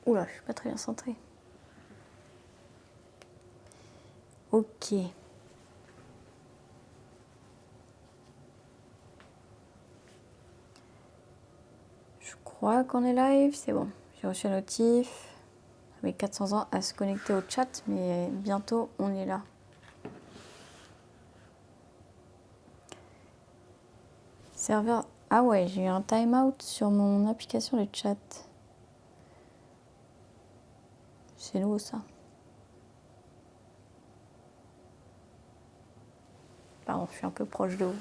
Oula, je suis pas très bien centrée. Ok. Je crois qu'on est live, c'est bon. J'ai reçu un notif. Avec 400 ans à se connecter au chat, mais bientôt on est là. Serveur. Ah ouais, j'ai eu un timeout sur mon application de chat. C'est nouveau ça. Pardon, je suis un peu proche de vous.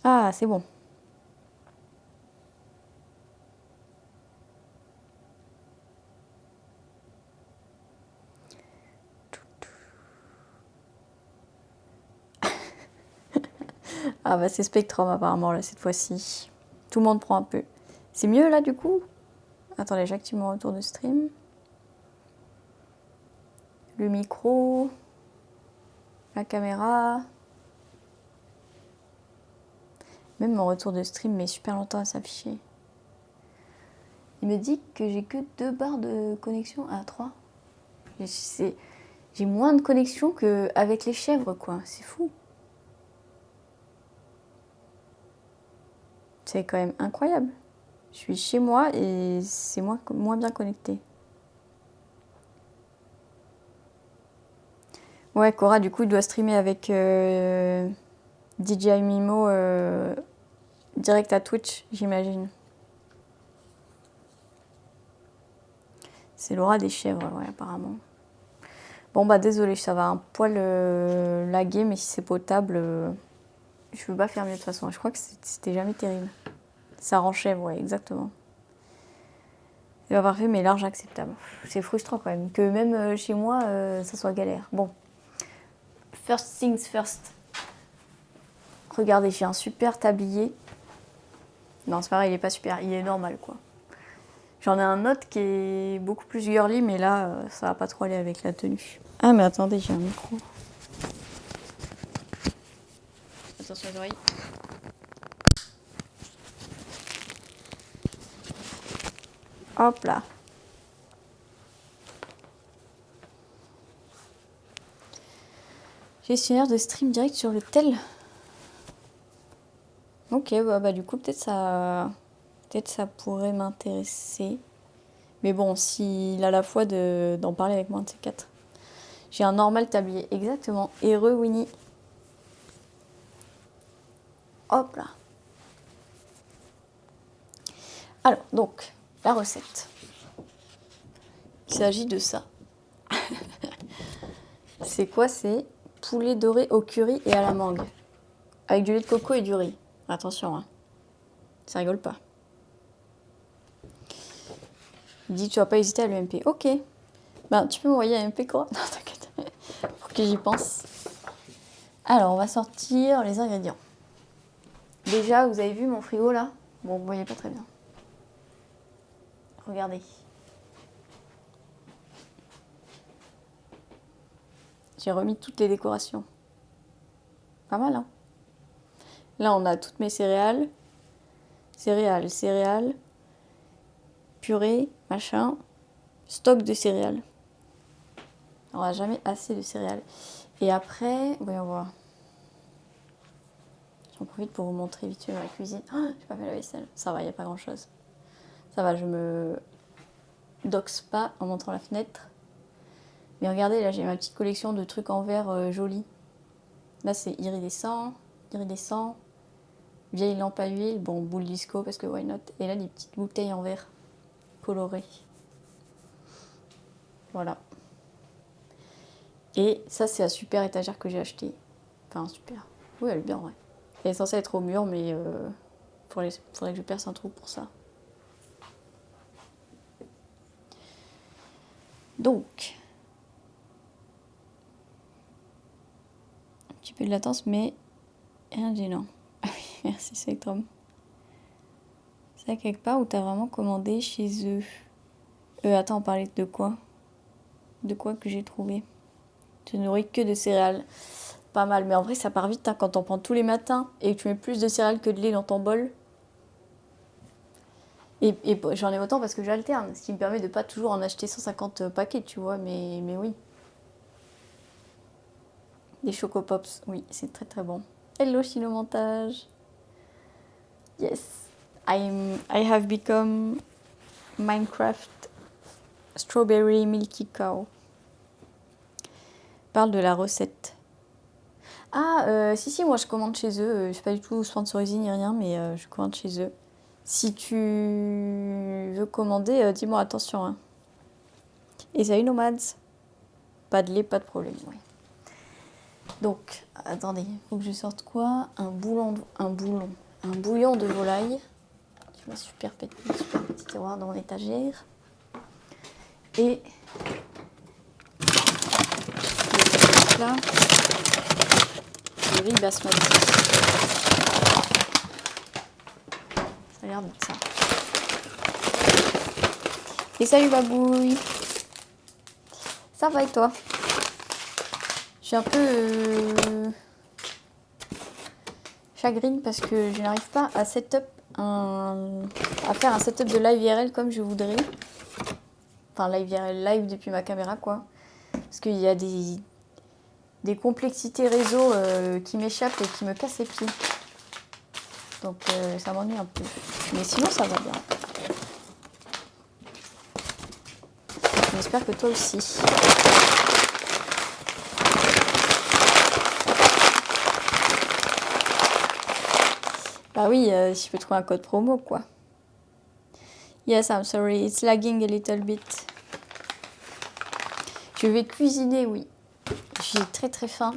Ah, c'est bon. Ah bah c'est Spectrum apparemment là cette fois-ci. Tout le monde prend un peu. C'est mieux là du coup? Attendez, j'active mon retour de stream. Le micro. La caméra. Même mon retour de stream met super longtemps à s'afficher. Il me dit que j'ai que 2 barres de connexion à 3. J'ai moins de connexion qu'avec les chèvres quoi, c'est fou. C'est quand même incroyable. Je suis chez moi et c'est moins bien connecté. Ouais, Cora, du coup, il doit streamer avec DJI Mimo direct à Twitch, j'imagine. C'est l'aura des chèvres, ouais, apparemment. Bon, bah, désolé, ça va un poil laguer, mais si c'est potable, je peux pas faire mieux de toute façon. Je crois que c'était jamais terrible. Ça rend chèvre, ouais, exactement. C'est pas parfait, mais large acceptable. C'est frustrant quand même, que même chez moi, ça soit galère. Bon. First things first. Regardez, j'ai un super tablier. Non, c'est pareil, il est pas super, il est normal quoi. J'en ai un autre qui est beaucoup plus girly, mais là, ça va pas trop aller avec la tenue. Ah, mais attendez, j'ai un micro. Attention aux oreilles. Hop là. Gestionnaire de stream direct sur le tel. Ok, bah du coup, peut-être ça pourrait m'intéresser. Mais bon, s'il a la foi d'en parler avec moi, de ces 4. J'ai un normal tablier, exactement. Heureux Winnie. Hop là. Alors, donc, la recette. Il s'agit de ça. C'est quoi? C'est poulet doré au curry et à la mangue. Avec du lait de coco et du riz. Attention, hein. Ça rigole pas. Il dit tu vas pas hésiter à l'UMP. Ok. Ben, tu peux m'envoyer un MP quoi? Non, t'inquiète. Pour que j'y pense. Alors, on va sortir les ingrédients. Déjà, vous avez vu mon frigo là? Bon, vous voyez pas très bien. Regardez. J'ai remis toutes les décorations. Pas mal, hein? Là, on a toutes mes céréales. Céréales. Purée, machin. Stock de céréales. On n'a jamais assez de céréales. Et après, voyons voir. J'en profite pour vous montrer vite fait ma cuisine. Oh, j'ai pas fait la vaisselle. Ça va, il n'y a pas grand chose. Ça va, je me doxe pas en montrant la fenêtre. Mais regardez, là j'ai ma petite collection de trucs en verre jolis. Là c'est iridescent, vieille lampe à huile, bon boule disco parce que why not. Et là des petites bouteilles en verre colorées. Voilà. Et ça c'est la super étagère que j'ai achetée. Enfin super. Oui elle est bien ouais. Elle est censée être au mur mais faudrait que je perce un trou pour ça. Donc, un petit peu de latence, mais rien de gênant. Ah oui, merci Spectrum. C'est là quelque part où t'as vraiment commandé chez eux. Attends, on parlait de quoi? De quoi que j'ai trouvé? Je nourris que de céréales. pas mal. Mais en vrai, ça part vite hein, quand t'en prends tous les matins et que tu mets plus de céréales que de lait dans ton bol. Et j'en ai autant parce que j'alterne, ce qui me permet de pas toujours en acheter 150 paquets, tu vois, mais oui. Des Choco Pops, oui, c'est très très bon. Hello Chino Montage. Yes, I have become Minecraft Strawberry Milky Cow. Parle de la recette. Ah, si, moi je commande chez eux. Je suis pas du tout sponsorisée ni rien, mais je commande chez eux. Si tu veux commander, dis-moi attention. Hein. Et salut Nomads. Pas de lait, pas de problème. Ouais. Donc, attendez, faut que je sorte quoi? Un bouillon de volaille. Tu vois, super petit tiroir dans mon étagère. Et là, le riz basmati. Ça a l'air d'être ça. Et salut Babouille. Ça va et toi? Je suis un peu chagrine parce que je n'arrive pas à faire un setup de live IRL comme je voudrais. Enfin, live IRL, live depuis ma caméra, quoi. Parce qu'il y a des complexités réseau qui m'échappent et qui me cassent les pieds. Donc, ça m'ennuie un peu. Mais sinon, ça va bien. J'espère que toi aussi. Bah oui, si je peux trouver un code promo, quoi. Yes, I'm sorry, it's lagging a little bit. Je vais cuisiner, oui. J'ai très très faim.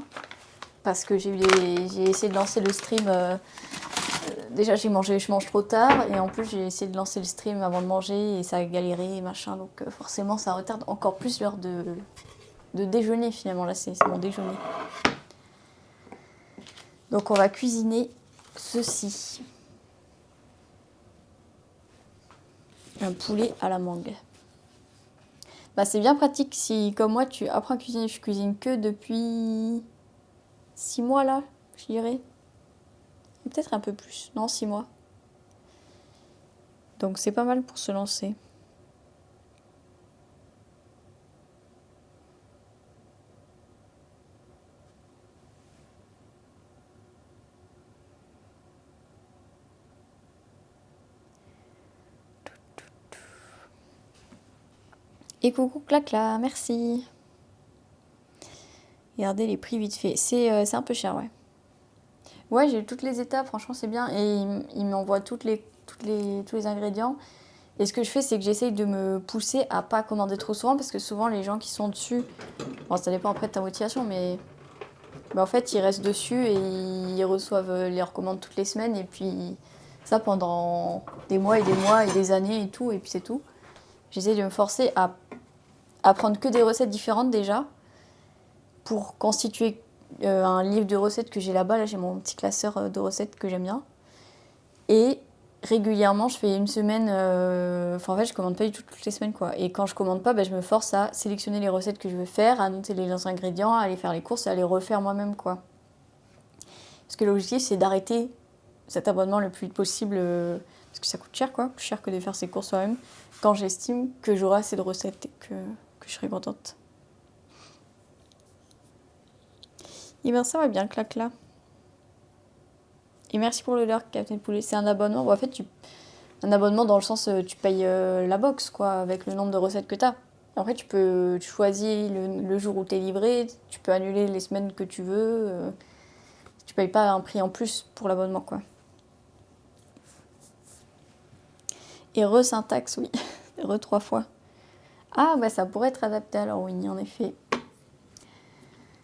Parce que j'ai essayé de lancer le stream. Déjà, je mange trop tard. Et en plus, j'ai essayé de lancer le stream avant de manger. Et ça a galéré et machin. Donc forcément, ça retarde encore plus l'heure de déjeuner, finalement. Là, c'est mon déjeuner. Donc, on va cuisiner ceci. Un poulet à la mangue. Bah, c'est bien pratique si, comme moi, tu apprends à cuisiner. Je cuisine que depuis 6 mois, là, je dirais. Peut-être un peu plus. Non, 6 mois. Donc, c'est pas mal pour se lancer. Et coucou Clacla, merci. Regardez les prix vite fait. C'est un peu cher, ouais. Ouais, j'ai toutes les étapes, franchement c'est bien. Et il m'envoie tous les ingrédients. Et ce que je fais, c'est que j'essaye de me pousser à pas commander trop souvent. Parce que souvent, les gens qui sont dessus, bon, ça dépend après de ta motivation, mais en fait, ils restent dessus et ils reçoivent les recommandes toutes les semaines. Et puis ça pendant des mois et des années et tout. Et puis c'est tout. J'essaie de me forcer à prendre que des recettes différentes déjà pour constituer un livre de recettes que j'ai là-bas. Là, j'ai mon petit classeur de recettes que j'aime bien. Et régulièrement, je fais une semaine... Enfin, en fait, je commande pas du tout toutes les semaines, quoi. Et quand je commande pas, je me force à sélectionner les recettes que je veux faire, à noter les ingrédients, à aller faire les courses et à les refaire moi-même, quoi. Parce que l'objectif, c'est d'arrêter cet abonnement le plus vite possible, parce que ça coûte cher, quoi. Plus cher que de faire ses courses soi-même, quand j'estime que j'aurai assez de recettes et que je serai contente. Et bien ça va bien, Clacla. Et merci pour le lurk, Captain Poulet. C'est un abonnement. Bon, en fait, un abonnement dans le sens tu payes la box, quoi, avec le nombre de recettes que tu as. Après, tu choisis le jour où tu es livré, tu peux annuler les semaines que tu veux. Tu payes pas un prix en plus pour l'abonnement, quoi. Et re-syntaxe, oui. Re 3 fois. Ah, bah ça pourrait être adapté alors, oui, en effet.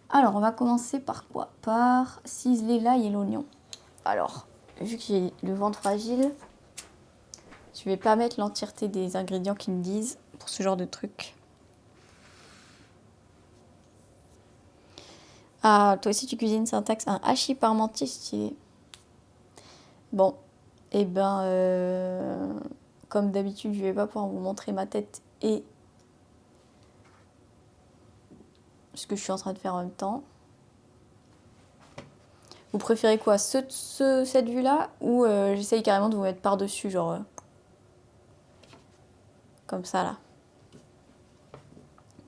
Alors, on va commencer par quoi? Par ciseler l'ail et l'oignon. Alors, vu que j'ai le ventre fragile, je vais pas mettre l'entièreté des ingrédients qu'ils me disent pour ce genre de truc. Ah, toi aussi tu cuisines syntaxe, un hachis parmentier stylé. Bon, et comme d'habitude, je vais pas pouvoir vous montrer ma tête et ce que je suis en train de faire en même temps. Vous préférez quoi, cette vue-là ou j'essaye carrément de vous mettre par-dessus, genre comme ça là.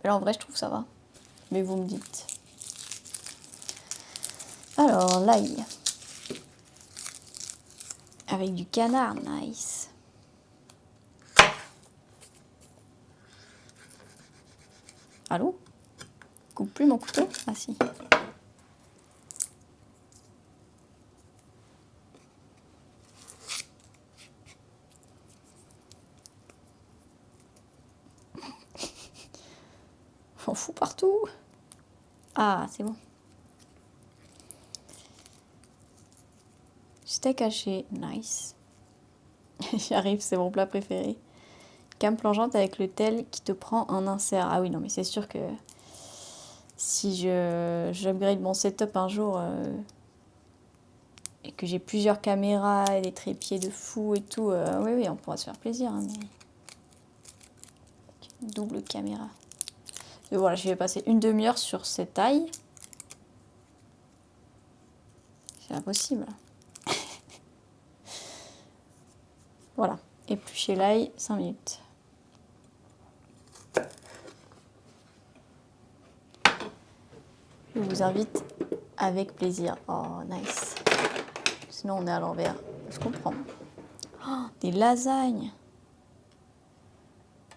Mais là en vrai je trouve ça va. Mais vous me dites. Alors l'ail. Avec du canard, nice. Allô? Coupe plus mon couteau? Ah si. J'en fous partout. Ah, c'est bon. Steak haché, nice. J'y arrive, c'est mon plat préféré. Cam plongeante avec le tel qui te prend un insert. Ah oui, non, mais c'est sûr que si j'upgrade mon setup un jour et que j'ai plusieurs caméras et des trépieds de fou et tout, oui, oui, on pourra se faire plaisir. Hein, mais... Double caméra. Et voilà, je vais passer une demi-heure sur cette taille. C'est impossible. Voilà. Éplucher l'ail, 5 minutes. Je vous invite avec plaisir. Oh, nice. Sinon, on est à l'envers. Je comprends. Oh, des lasagnes.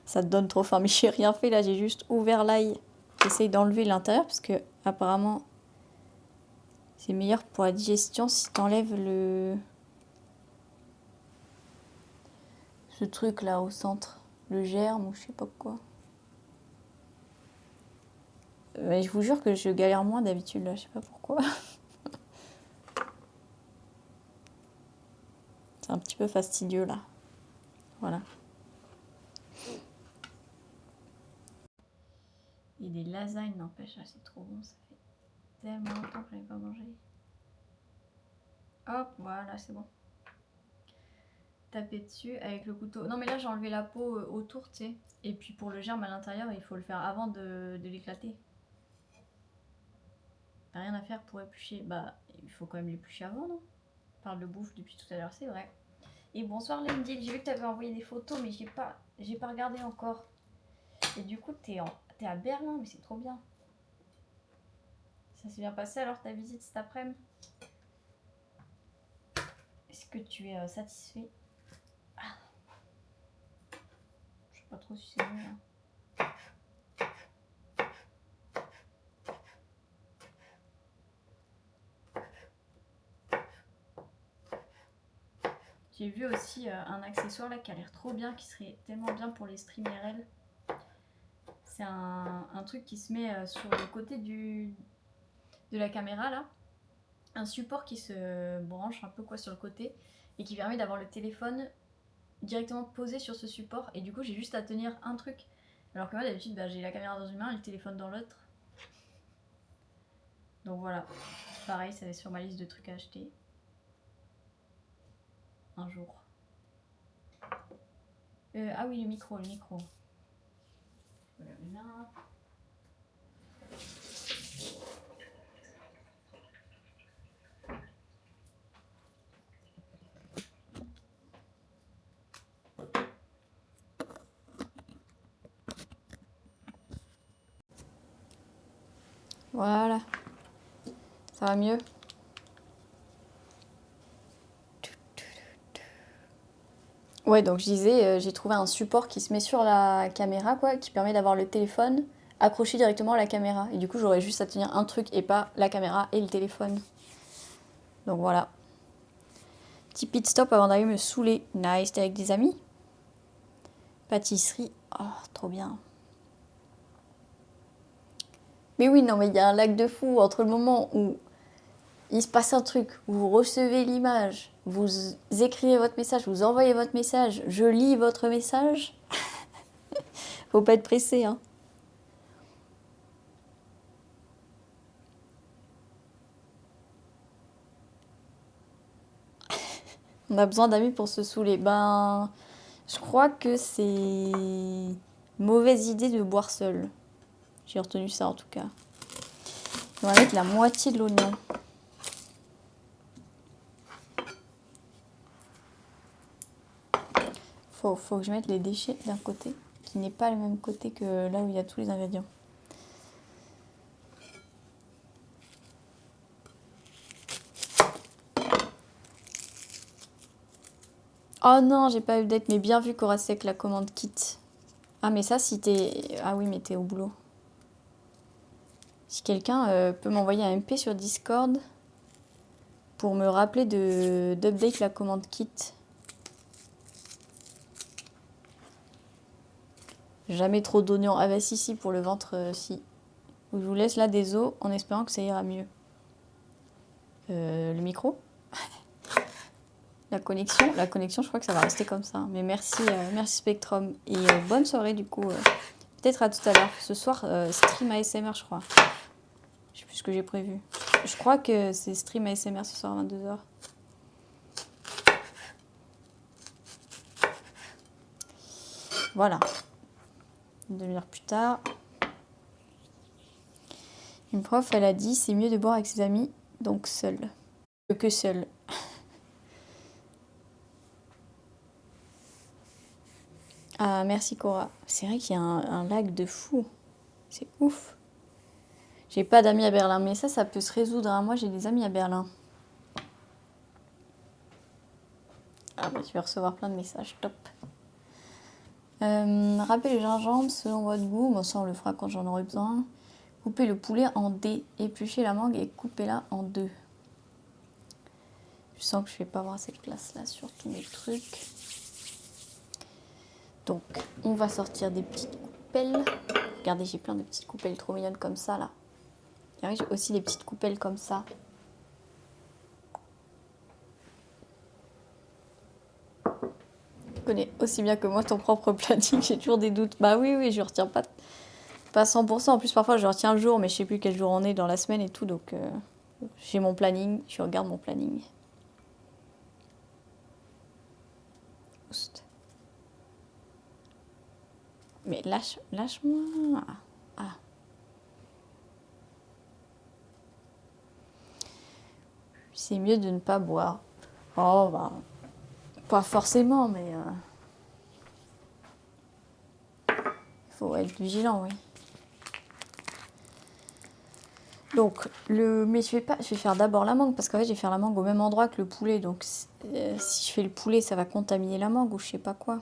Ça te donne trop faim. Mais j'ai rien fait là, j'ai juste ouvert l'ail. J'essaye d'enlever l'intérieur parce que apparemment c'est meilleur pour la digestion si t'enlèves ce truc là au centre, le germe ou je sais pas quoi. Mais je vous jure que je galère moins d'habitude là, je sais pas pourquoi. C'est un petit peu fastidieux là. Voilà. Et des lasagnes, n'empêche, c'est trop bon, ça fait tellement longtemps que je n'avais pas mangé. Hop, voilà, c'est bon. Taper dessus avec le couteau. Non mais là j'ai enlevé la peau autour, tu sais. Et puis pour le germe à l'intérieur, il faut le faire avant de l'éclater. T'as rien à faire pour éplucher. Bah, il faut quand même l'éplucher avant, non? On parle de bouffe depuis tout à l'heure, c'est vrai. Et bonsoir Lindy, j'ai vu que t'avais envoyé des photos, mais j'ai pas regardé encore. Et du coup, t'es à Berlin, mais c'est trop bien. Ça s'est bien passé alors ta visite cet après-midi? Est-ce que tu es satisfait? Ah. Je sais pas trop si c'est mieux là. J'ai vu aussi un accessoire là qui a l'air trop bien, qui serait tellement bien pour les streams IRL. C'est un truc qui se met sur le côté de la caméra là. Un support qui se branche un peu quoi sur le côté et qui permet d'avoir le téléphone directement posé sur ce support. Et du coup j'ai juste à tenir un truc. Alors que moi d'habitude bah, j'ai la caméra dans une main et le téléphone dans l'autre. Donc voilà, pareil, ça va sur ma liste de trucs à acheter. Un jour. Ah oui, le micro. Voilà, là. Voilà. Ça va mieux? Ouais, donc je disais, j'ai trouvé un support qui se met sur la caméra, quoi, qui permet d'avoir le téléphone accroché directement à la caméra. Et du coup, j'aurais juste à tenir un truc et pas la caméra et le téléphone. Donc voilà. Petit pit stop avant d'aller me saouler. Nice, t'es avec des amis? Pâtisserie. Oh, trop bien. Mais oui, non, mais il y a un lac de fou entre le moment où il se passe un truc, vous recevez l'image, vous écrivez votre message, vous envoyez votre message, je lis votre message. Faut pas être pressé, hein. On a besoin d'amis pour se saouler. Ben, je crois que c'est mauvaise idée de boire seul. J'ai retenu ça en tout cas. On va mettre la moitié de l'oignon. Faut que je mette les déchets d'un côté, qui n'est pas le même côté que là où il y a tous les ingrédients. Oh non, j'ai pas update, mais bien vu Cora Sec la commande kit. Ah mais ça si t'es... Ah oui mais t'es au boulot. Si quelqu'un peut m'envoyer un MP sur Discord pour me rappeler d'update la commande kit. Jamais trop d'oignons. Ah bah si pour le ventre si. Je vous laisse là des os en espérant que ça ira mieux. Le micro. La connexion, je crois que ça va rester comme ça. Mais merci, merci Spectrum. Et bonne soirée du coup. Peut-être à tout à l'heure. Ce soir, stream ASMR, je crois. Je sais plus ce que j'ai prévu. Je crois que c'est stream ASMR ce soir à 22h. Voilà. Une demi-heure plus tard. Une prof, elle a dit c'est mieux de boire avec ses amis, donc seul. Que seul. Ah, merci Cora. C'est vrai qu'il y a un lag de fou. C'est ouf. J'ai pas d'amis à Berlin, mais ça peut se résoudre. Hein. Moi, j'ai des amis à Berlin. Ah bah, tu vas recevoir plein de messages. Top. Râpez le gingembre selon votre goût. Bon, ça, on le fera quand j'en aurai besoin. Coupez le poulet en dés. Épluchez la mangue et coupez-la en deux. Je sens que je vais pas avoir assez de place là sur tous mes trucs. Donc, on va sortir des petites coupelles. Regardez, j'ai plein de petites coupelles trop mignonnes comme ça, là. Et j'ai aussi des petites coupelles comme ça. Tu connais aussi bien que moi ton propre planning, j'ai toujours des doutes. Bah oui, je retiens pas 100%. En plus, parfois, je retiens le jour, mais je sais plus quel jour on est dans la semaine et tout. Donc, j'ai mon planning, je regarde mon planning. Oust. Mais lâche-moi. Ah. C'est mieux de ne pas boire. Oh, bah, pas forcément, mais faut être vigilant, oui. Donc, mais je vais faire d'abord la mangue, parce qu'en fait, je vais faire la mangue au même endroit que le poulet. Donc, si je fais le poulet, ça va contaminer la mangue ou je sais pas quoi.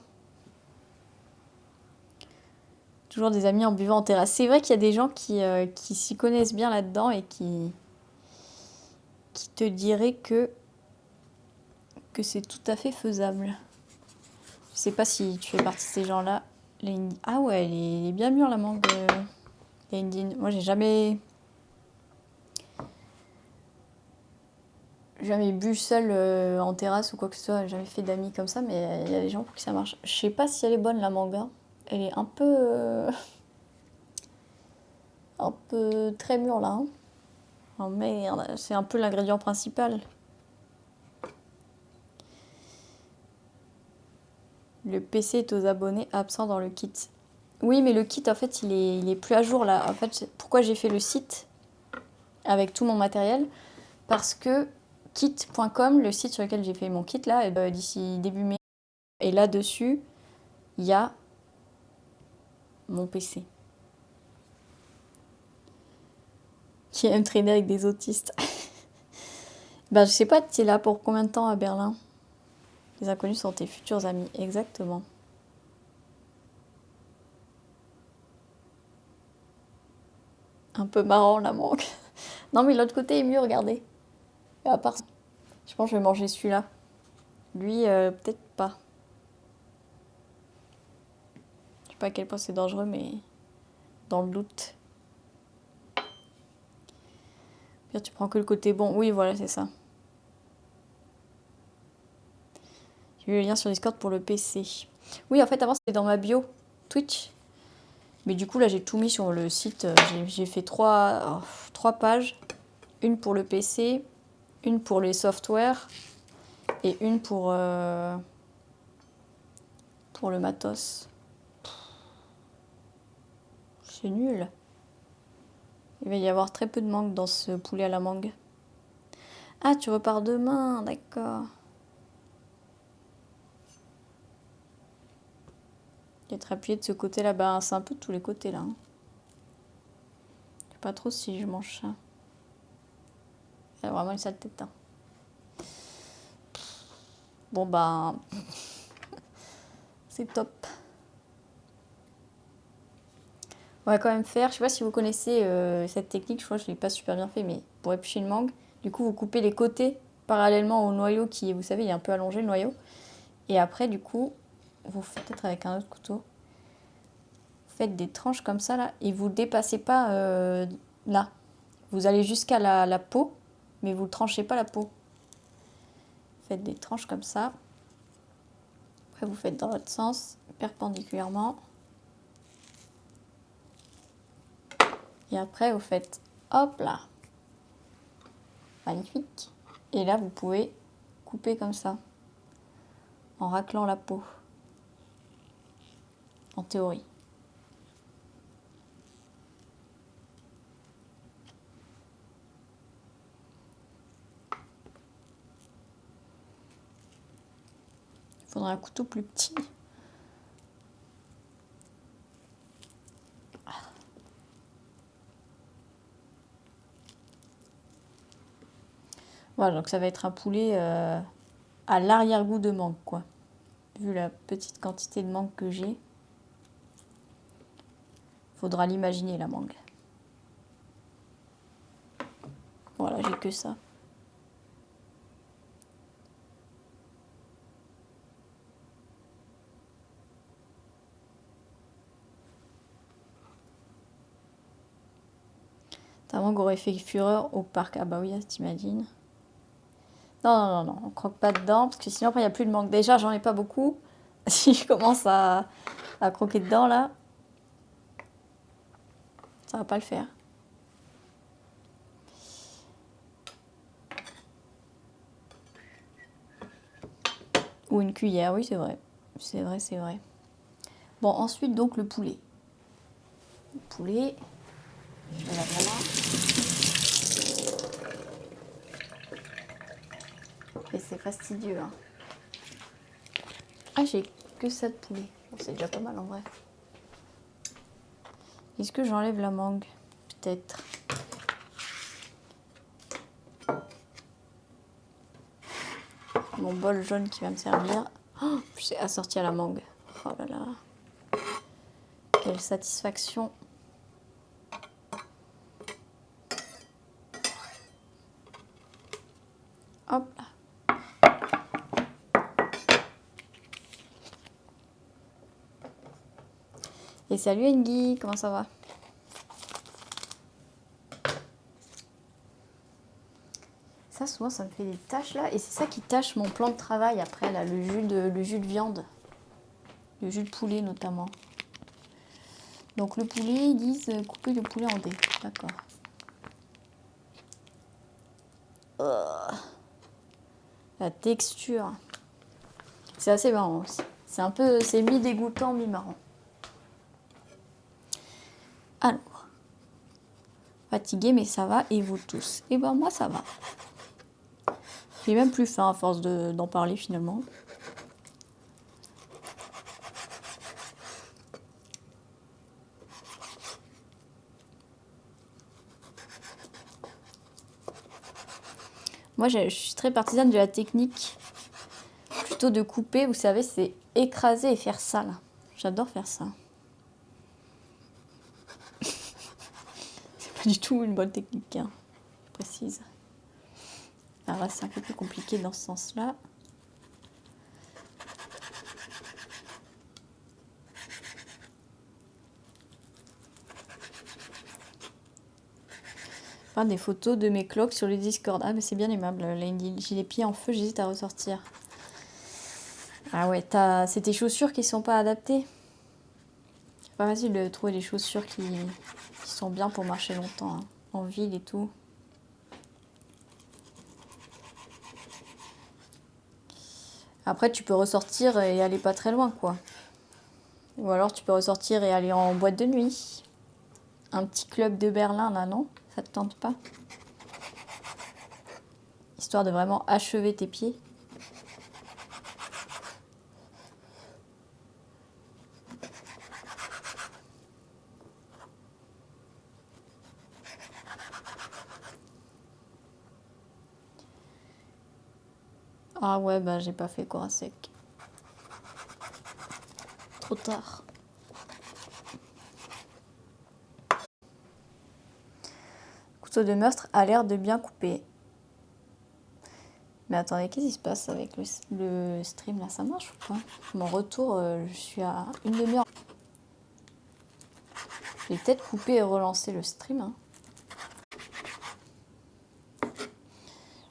Toujours des amis en buvant en terrasse. C'est vrai qu'il y a des gens qui s'y connaissent bien là-dedans et qui te diraient que c'est tout à fait faisable. Je sais pas si tu fais partie de ces gens-là. Ah ouais, elle est bien mûre la mangue. La Indienne. Moi, j'ai jamais bu seule en terrasse ou quoi que ce soit. J'ai jamais fait d'amis comme ça, mais il y a des gens pour qui ça marche. Je sais pas si elle est bonne la mangue. Hein. Elle est un peu très mûre là. Hein. Oh merde, c'est un peu l'ingrédient principal. Le PC est aux abonnés absents dans le kit. Oui, mais le kit, en fait, il est plus à jour là. En fait, pourquoi j'ai fait le site avec tout mon matériel? Parce que kit.com, le site sur lequel j'ai fait mon kit là, d'ici début mai. Et là-dessus, il y a mon PC. Qui aime traîner avec des autistes. Ben, je sais pas, tu es là pour combien de temps à Berlin? Les inconnus sont tes futurs amis, exactement. Un peu marrant la mangue. Non, mais l'autre côté est mieux, regardez. Et à part ça, je pense que je vais manger celui-là. Lui, peut-être pas. Je sais pas à quel point c'est dangereux, mais dans le doute. Puis tu prends que le côté bon. Oui, voilà, c'est ça. J'ai eu le lien sur Discord pour le PC. Oui, en fait, avant, c'était dans ma bio Twitch. Mais du coup, là, j'ai tout mis sur le site. J'ai fait trois pages. Une pour le PC, une pour les softwares et une pour le matos. C'est nul. Il va y avoir très peu de mangue dans ce poulet à la mangue. Ah, tu repars demain, d'accord. Être appuyé de ce côté-là, bah, c'est un peu de tous les côtés là. Hein. Je sais pas trop si je mange ça. C'est vraiment une sale tête. Hein. Bon bah, c'est top. On va quand même faire, je sais pas si vous connaissez cette technique, je crois que je l'ai pas super bien fait, mais pour éplucher une mangue, du coup vous coupez les côtés parallèlement au noyau qui, vous savez, il est un peu allongé le noyau. Et après du coup, vous faites peut-être avec un autre couteau, vous faites des tranches comme ça là, et vous dépassez pas là. Vous allez jusqu'à la peau, mais vous ne tranchez pas la peau. Faites des tranches comme ça. Après vous faites dans l'autre sens, perpendiculairement. Et après vous faites hop là. Magnifique. Et là vous pouvez couper comme ça, en raclant la peau. En théorie. Il faudra un couteau plus petit. Voilà, donc ça va être un poulet à l'arrière-goût de mangue, quoi. Vu la petite quantité de mangue que j'ai, faudra l'imaginer, la mangue. Voilà, j'ai que ça. Ta mangue aurait fait fureur au parc. Ah bah oui, t'imagines. Non, non, non, non, on croque pas dedans, parce que sinon après il n'y a plus de mangue. Déjà, j'en ai pas beaucoup. Si je commence à croquer dedans, là, ça va pas le faire. Ou une cuillère, oui, c'est vrai. C'est vrai, c'est vrai. Bon, ensuite, donc, le poulet. Le poulet, je vais la main. Et c'est fastidieux, hein. Ah, j'ai que ça de poulet. Bon, c'est déjà pas mal, en vrai. Est-ce que j'enlève la mangue? Peut-être. Mon bol jaune qui va me servir. Oh, j'ai assorti à la mangue. Oh là là. Quelle satisfaction. Hop là. Et salut Engie, comment ça va? Ça, souvent, ça me fait des taches là. Et c'est ça qui tâche mon plan de travail après, là, le jus de viande. Le jus de poulet notamment. Donc le poulet, ils disent couper le poulet en dés. D'accord. La texture. C'est assez marrant aussi. C'est un peu, c'est mi-dégoûtant, mi-marrant. Alors, fatigué, mais ça va, et vous tous? Et ben moi, ça va. J'ai même plus faim à force d'en parler finalement. Moi, je suis très partisane de la technique. Plutôt de couper, vous savez, c'est écraser et faire ça, là. J'adore faire ça. C'est pas du tout une bonne technique, hein, je précise. Alors là, c'est un peu plus compliqué dans ce sens-là. Enfin, des photos de mes cloques sur le Discord. Ah, mais c'est bien aimable. J'ai les pieds en feu, j'hésite à ressortir. Ah ouais, c'est tes chaussures qui sont pas adaptées. C'est pas facile de trouver des chaussures qui sont bien pour marcher longtemps, hein, en ville et tout. Après, tu peux ressortir et aller pas très loin, quoi. Ou alors, tu peux ressortir et aller en boîte de nuit. Un petit club de Berlin, là, non? Ça te tente pas? Histoire de vraiment achever tes pieds. Ah ouais, bah j'ai pas fait Cora sec. Trop tard. Couteau de meurtre a l'air de bien couper. Mais attendez, qu'est-ce qui se passe avec le stream là? Ça marche ou pas? Mon retour, je suis à une demi-heure. Je vais peut-être couper et relancer le stream. Hein.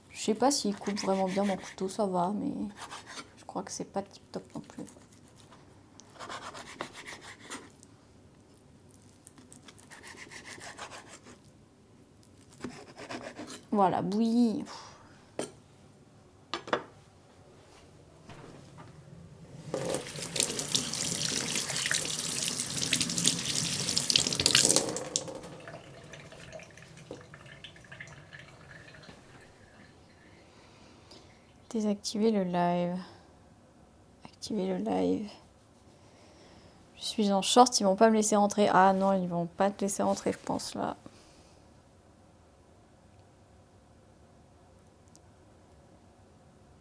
Je sais pas s'il coupe vraiment bien mon couteau, ça va, mais je crois que c'est pas tip top non plus. Voilà, bouillie. Désactiver le live. Activer le live. Je suis en short, ils vont pas me laisser rentrer. Ah non, ils vont pas te laisser rentrer, je pense, là.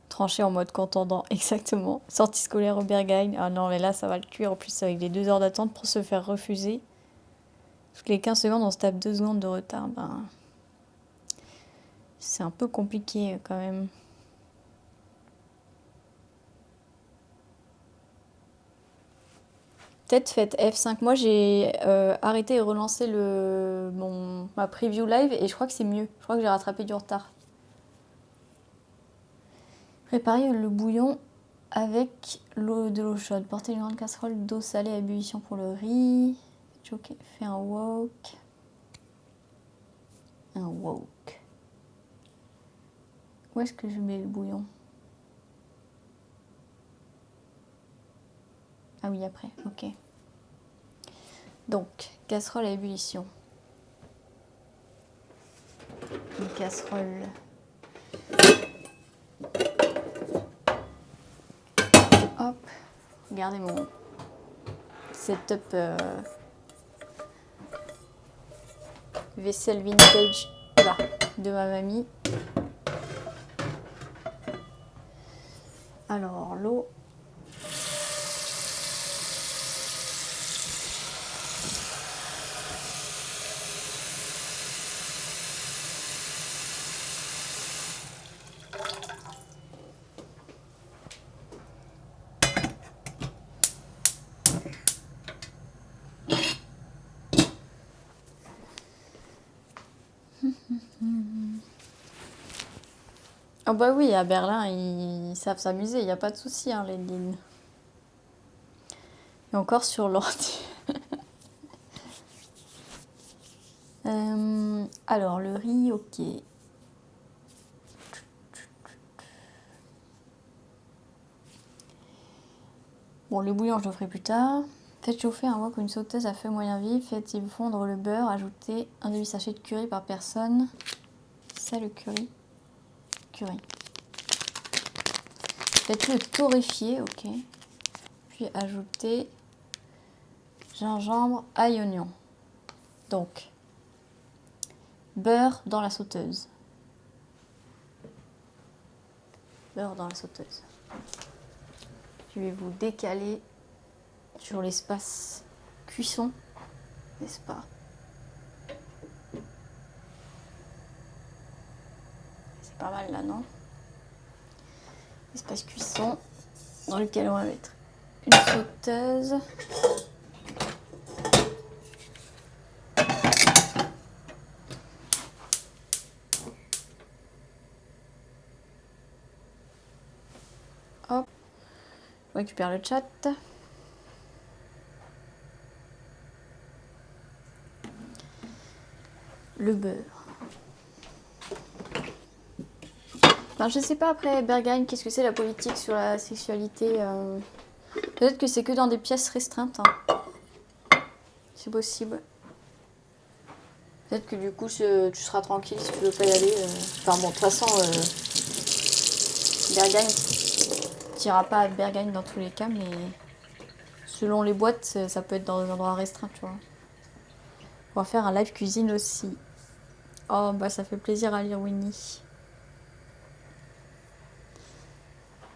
Trancher en mode contendant, exactement. Sortie scolaire au Berghain. Ah non, mais là, ça va le tuer. En plus, avec les 2 heures d'attente pour se faire refuser. Toutes les 15 secondes, on se tape 2 secondes de retard. Ben, c'est un peu compliqué quand même. Peut-être faites F5. Moi, j'ai arrêté et relancé ma preview live et je crois que c'est mieux. Je crois que j'ai rattrapé du retard. Préparez le bouillon avec de l'eau chaude. Portez une grande casserole d'eau salée à ébullition pour le riz. Fais un wok. Un wok. Où est-ce que je mets le bouillon? Ah oui, après, ok. Donc, casserole à ébullition. Une casserole. Hop, regardez mon setup vaisselle vintage de ma mamie. Alors, l'eau. Ah bah oui, à Berlin, ils savent s'amuser, il n'y a pas de souci, hein, les lignes. Et encore sur l'ordi. Alors, le riz, ok. Bon, le bouillon, je le ferai plus tard. Faites chauffer un wok ou une sauteuse à feu moyen vif. Faites-y fondre le beurre. Ajoutez un demi-sachet de curry par personne. C'est le curry. Curry. Faites-le torréfier, ok. Puis ajoutez gingembre, ail, oignon. Donc, beurre dans la sauteuse. Beurre dans la sauteuse. Je vais vous décaler sur l'espace cuisson, n'est-ce pas? C'est pas mal là, non? Espace cuisson dans lequel on va mettre une sauteuse. Hop, on récupère le chat. Le beurre. Enfin, je sais pas après Berghain, qu'est-ce que c'est la politique sur la sexualité. Peut-être que c'est que dans des pièces restreintes. Hein. C'est possible. Peut-être que du coup tu seras tranquille si tu veux pas y aller. Enfin bon, de toute façon, Berghain, tu n'iras pas à Berghain dans tous les cas, mais selon les boîtes, ça peut être dans des endroits restreints, tu vois. On va faire un live cuisine aussi. Oh bah ça fait plaisir à lire Winnie.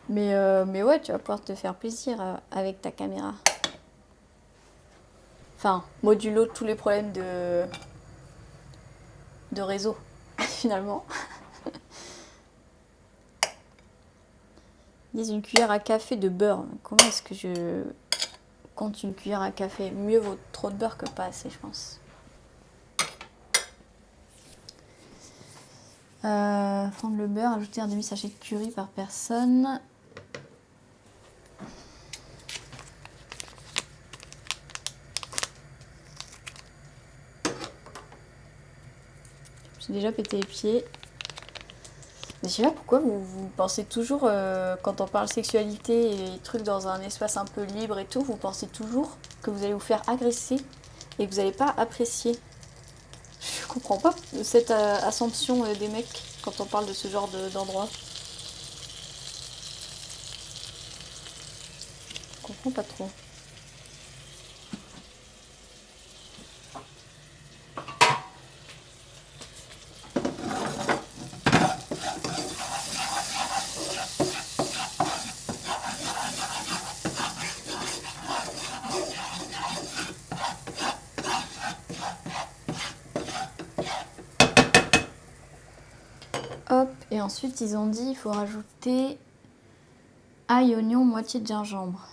Mais ouais, tu vas pouvoir te faire plaisir avec ta caméra. Enfin, modulo tous les problèmes de réseau, finalement. Ils disent une cuillère à café de beurre. Comment est-ce que je compte une cuillère à café? Mieux vaut trop de beurre que pas assez, je pense. Fondre le beurre, ajouter un demi-sachet de curry par personne. J'ai déjà pété les pieds. Mais je sais pas pourquoi vous pensez toujours, quand on parle sexualité et trucs dans un espace un peu libre et tout, vous pensez toujours que vous allez vous faire agresser et que vous n'allez pas apprécier. Je comprends pas cette assumption des mecs quand on parle de ce genre d'endroit. Je comprends pas trop. Hop, et ensuite ils ont dit il faut rajouter ail, oignon, moitié de gingembre.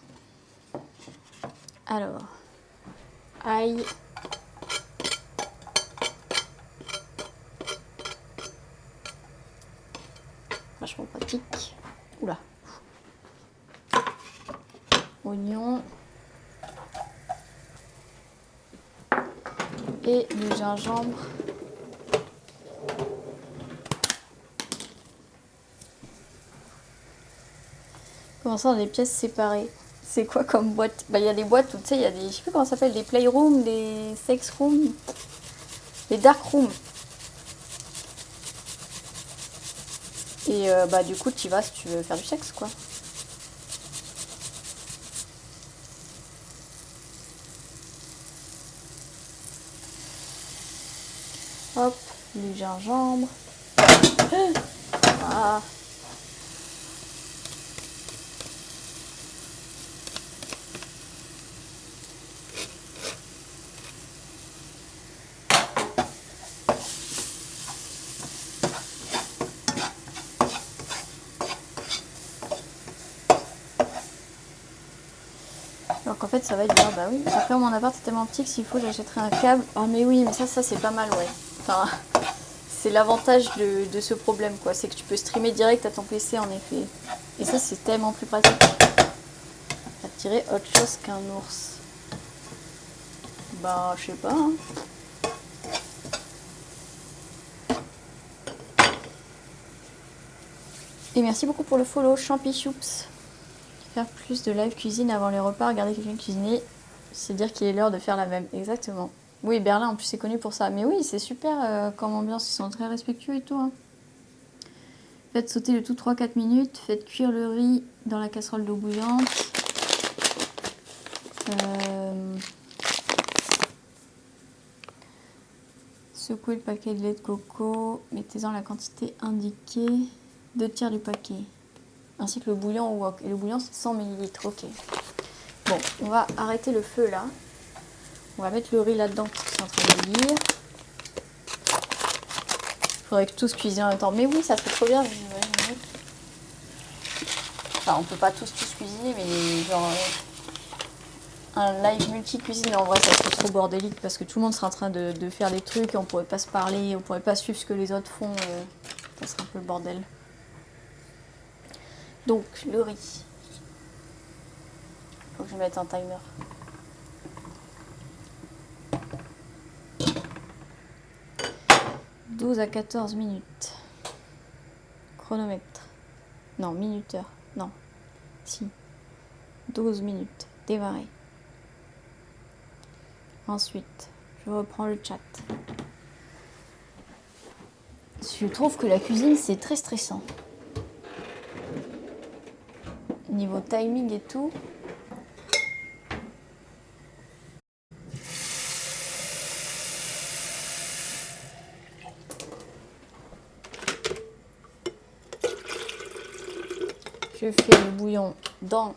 Alors, ail. Vachement pratique. Oula. Oignon. Et le gingembre. Comment ça, dans des pièces séparées? C'est quoi comme boîte? Bah, il y a des boîtes où, tu sais, il y a des, je sais plus comment ça s'appelle, des playrooms, des sex rooms, des dark rooms. Et bah, du coup, tu y vas si tu veux faire du sexe, quoi. Hop, du gingembre. Ah. Donc en fait ça va être bien, bah oui. Après mon appart est tellement petit que s'il faut j'achèterai un câble. Ah mais oui, mais ça c'est pas mal, ouais. Enfin, c'est l'avantage de ce problème, quoi. C'est que tu peux streamer direct à ton PC, en effet. Et ça c'est tellement plus pratique. Attirer autre chose qu'un ours. Bah je sais pas, hein. Et merci beaucoup pour le follow, Champichoups. Faire plus de live cuisine avant les repas, regarder quelqu'un cuisiner, c'est dire qu'il est l'heure de faire la même. Exactement. Oui, Berlin en plus c'est connu pour ça. Mais oui, c'est super comme ambiance, ils sont très respectueux et tout. Hein. Faites sauter le tout 3-4 minutes, faites cuire le riz dans la casserole d'eau bouillante. Secouez le paquet de lait de coco, mettez-en la quantité indiquée, 2 tiers du paquet. Ainsi que le bouillon au wok. Et le bouillon c'est 100 ml, ok. Bon, on va arrêter le feu là. On va mettre le riz là-dedans parce que c'est en train de bouillir. Il faudrait que tous cuisiner en même temps. Mais oui, ça fait trop bien. Enfin, on peut pas tous cuisiner, mais genre un live multi-cuisine, en vrai, ça serait trop bordélique parce que tout le monde serait en train de faire des trucs et on pourrait pas se parler, on pourrait pas suivre ce que les autres font. Ça serait un peu le bordel. Donc, le riz. Faut que je mette un timer. « 12 à 14 minutes. Chronomètre. Non, minuteur. Non. Si. 12 minutes. Démarrer. Ensuite, je reprends le chat. Je trouve que la cuisine, c'est très stressant. Niveau timing et tout. Je fais le bouillon dans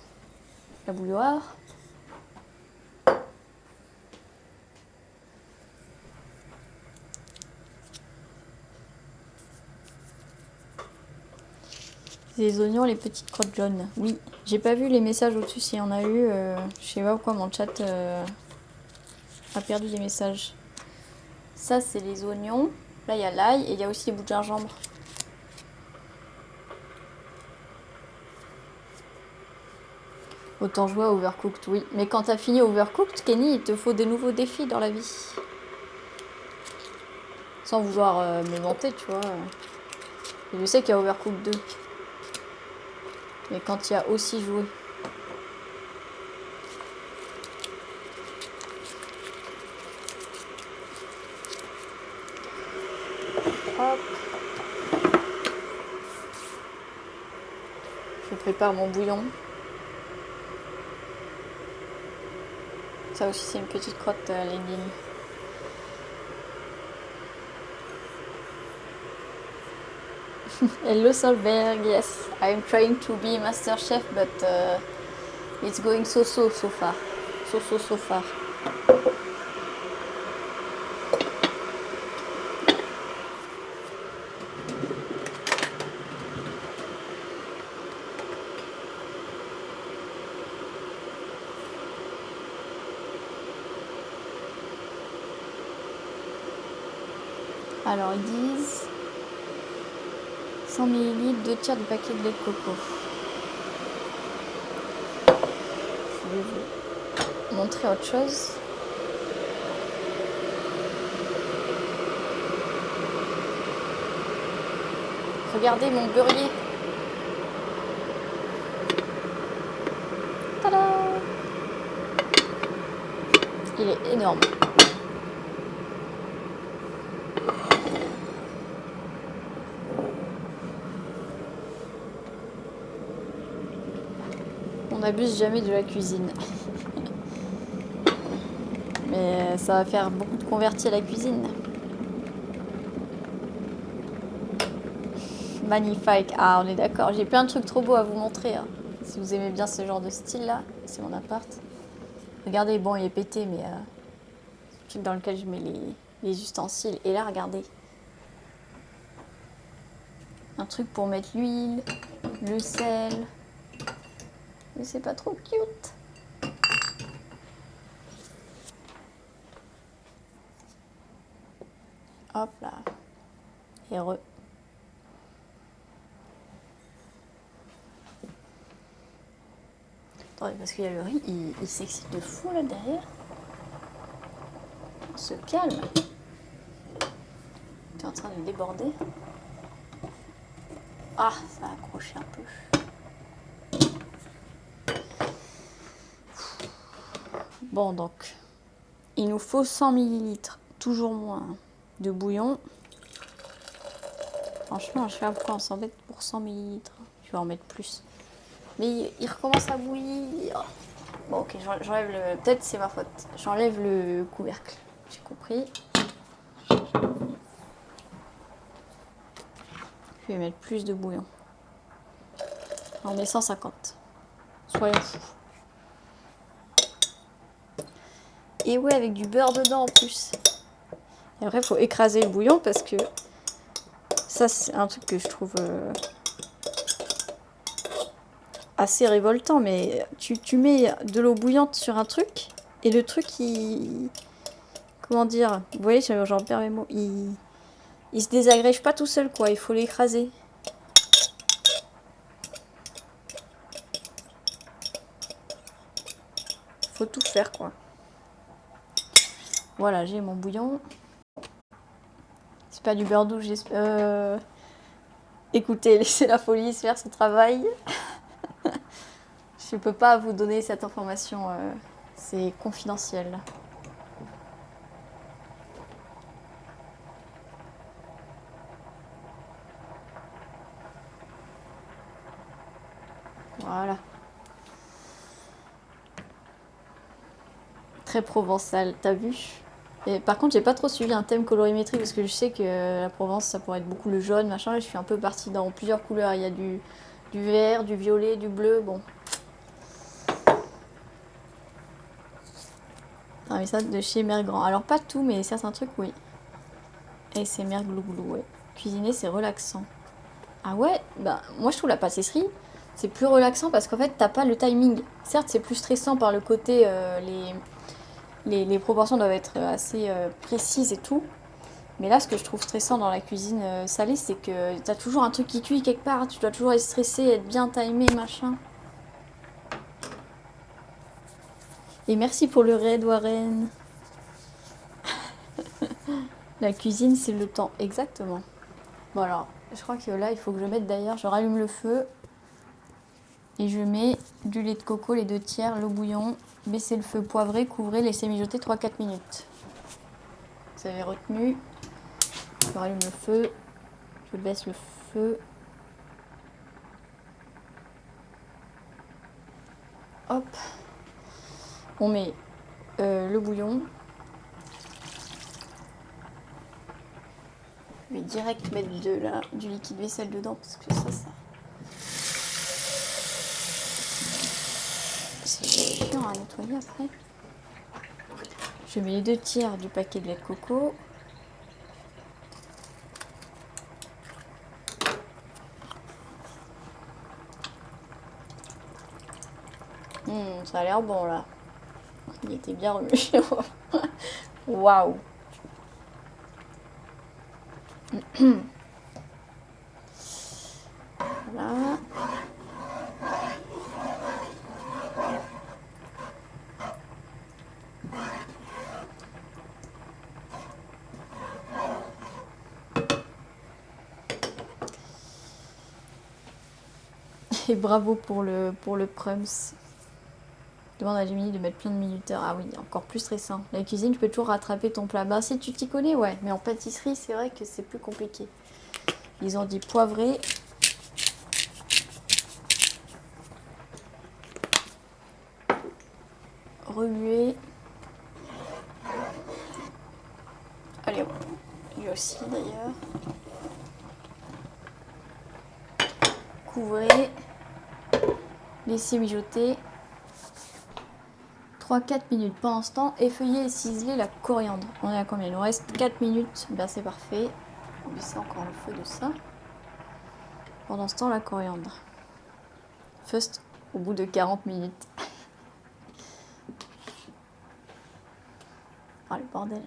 la bouilloire. Les oignons, les petites crottes jaunes. Oui, j'ai pas vu les messages au-dessus s'il y en a eu. Je sais pas pourquoi mon chat a perdu des messages. Ça, c'est les oignons. Là, il y a l'ail et il y a aussi les bouts de gingembre. Autant jouer à Overcooked, oui. Mais quand t'as fini Overcooked, Kenny, il te faut des nouveaux défis dans la vie. Sans vouloir me vanter, tu vois. Je sais qu'il y a Overcooked 2. Mais quand il y a aussi joué. Hop. Je prépare mon bouillon. Ça aussi, c'est une petite crotte légumes. Hello Solberg, yes. I'm trying to be master chef, but it's going so far. So far. Alors ils disent 100 ml, 2 tiers du paquet de lait de coco. Je vais vous montrer autre chose. Regardez mon beurrier. Tada! Il est énorme. On n'abuse jamais de la cuisine. Mais ça va faire beaucoup de convertis à la cuisine. Magnifique. Ah, on est d'accord. J'ai plein de trucs trop beaux à vous montrer. Hein. Si vous aimez bien ce genre de style-là, c'est mon appart. Regardez, bon, il est pété, mais c'est le truc dans lequel je mets les ustensiles. Et là, regardez. Un truc pour mettre l'huile, le sel. Mais c'est pas trop cute. Hop là. Heureux. Attendez, parce qu'il y a le riz, il s'excite de fou là derrière. On se calme. Tu es en train de déborder. Ah, ça a accroché un peu. Bon, donc, il nous faut 100 ml, toujours moins, de bouillon. Franchement, je sais pas pourquoi on s'embête pour 100 ml. Je vais en mettre plus. Mais il recommence à bouillir. Bon, ok, j'enlève le... Peut-être c'est ma faute. J'enlève le couvercle. J'ai compris. Je vais mettre plus de bouillon. On met 150. Soyons fous. Et ouais, avec du beurre dedans en plus. Et après, il faut écraser le bouillon parce que ça, c'est un truc que je trouve assez révoltant. Mais tu mets de l'eau bouillante sur un truc et le truc, il... Comment dire? Vous voyez, j'en perds mes mots. Il se désagrège pas tout seul, quoi. Il faut l'écraser. Faut tout faire, quoi. Voilà, j'ai mon bouillon. C'est pas du beurre doux, j'espère. Écoutez, laissez la folie faire son travail. Je peux pas vous donner cette information, c'est confidentiel. Voilà. Très provençal, t'as vu? Et par contre, j'ai pas trop suivi un thème colorimétrie parce que je sais que la Provence, ça pourrait être beaucoup le jaune, machin. Et je suis un peu partie dans plusieurs couleurs. Il y a du Du vert, du violet, du bleu, bon. Ah mais ça de chez Mère Grand. Alors pas tout, mais certains trucs, oui. Et c'est Mère Glouglou, ouais. Cuisiner, c'est relaxant. Ah ouais, bah moi je trouve la pâtisserie, c'est plus relaxant parce qu'en fait t'as pas le timing. Certes, c'est plus stressant par le côté, les proportions doivent être assez précises et tout. Mais là, ce que je trouve stressant dans la cuisine salée, c'est que t'as toujours un truc qui cuit quelque part, tu dois toujours être stressé, être bien timé, machin. Et merci pour le raid, Warren. La cuisine, c'est le temps, exactement. Bon alors, je crois que là, il faut que je mette d'ailleurs, je rallume le feu. Et je mets du lait de coco, les 2/3, l'eau bouillon, baissez le feu, poivrez, couvrez, laissez mijoter 3-4 minutes. Vous avez retenu. Je rallume le feu, je baisse le feu. Hop. On met le bouillon. Je vais direct mettre du liquide vaisselle dedans parce que ça... C'est chiant à nettoyer après. Je mets les 2/3 du paquet de lait de coco. Ça a l'air bon là. Il était bien remué. Waouh. Voilà. Et bravo pour le prums. Demande à Gemini de mettre plein de minuteurs. Ah oui, encore plus stressant. La cuisine, tu peux toujours rattraper ton plat. Bah si tu t'y connais, ouais. Mais en pâtisserie, c'est vrai que c'est plus compliqué. Ils ont dit poivrer. Remuer. Allez, lui aussi d'ailleurs. Couvrez. Laissez mijoter. 3-4 minutes. Pendant ce temps, effeuiller et ciseler la coriandre. On est à combien? Il nous reste 4 minutes. Ben c'est parfait. On baisse encore le feu de ça. Pendant ce temps, la coriandre. First, au bout de 40 minutes. Oh le bordel.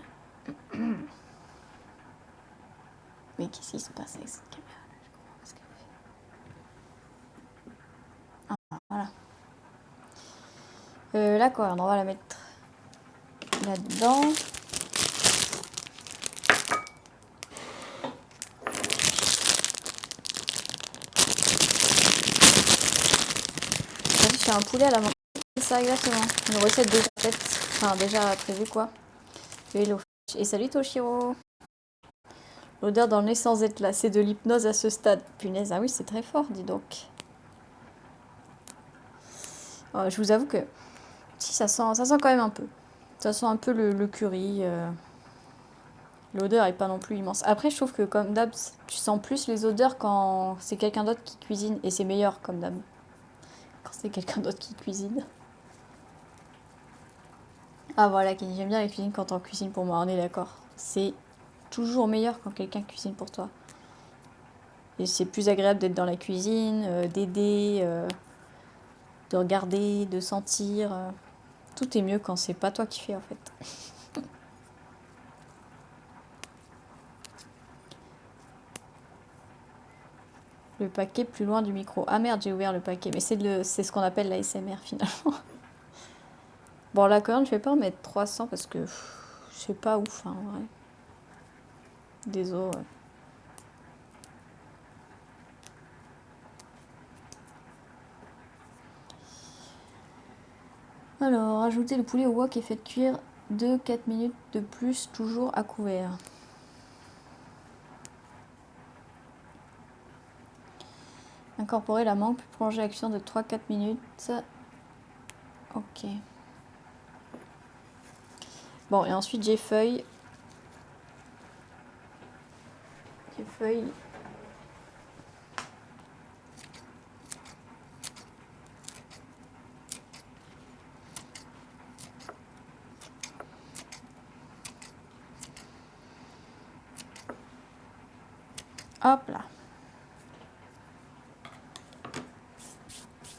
Mais qu'est-ce qui se passe avec cette caméra là? Je comprends pas ce qu'elle fait. Ah voilà. La coriandre, on va la mettre là-dedans. Je fais un poulet à la main. C'est ça exactement. Une recette déjà faite. Enfin déjà prévue quoi. Hello. Et salut Toshiro. L'odeur dans le nez sans être là. C'est de l'hypnose à ce stade. Punaise, ah oui c'est très fort dis donc. Je vous avoue que si ça sent quand même un peu. Ça sent un peu le curry. L'odeur est pas non plus immense. Après, je trouve que comme d'hab, tu sens plus les odeurs quand c'est quelqu'un d'autre qui cuisine. Et c'est meilleur comme d'hab. Quand c'est quelqu'un d'autre qui cuisine. Ah voilà, Kenny, j'aime bien la cuisine quand on cuisine pour moi, on est d'accord. C'est toujours meilleur quand quelqu'un cuisine pour toi. Et c'est plus agréable d'être dans la cuisine, d'aider, de regarder, de sentir. Tout est mieux quand c'est pas toi qui fais en fait. Le paquet plus loin du micro. Ah merde, j'ai ouvert le paquet. Mais c'est ce qu'on appelle la l'ASMR finalement. Bon, la coriandre, je vais pas en mettre 300 parce que c'est pas ouf, hein, en vrai. Désolé. Ouais. Alors, ajouter le poulet au wok et faites cuire 2-4 minutes de plus, toujours à couvert. Incorporer la mangue, puis prolonger l'action de 3-4 minutes. Ok. Bon, et ensuite j'effeuille. J'effeuille. Hop là.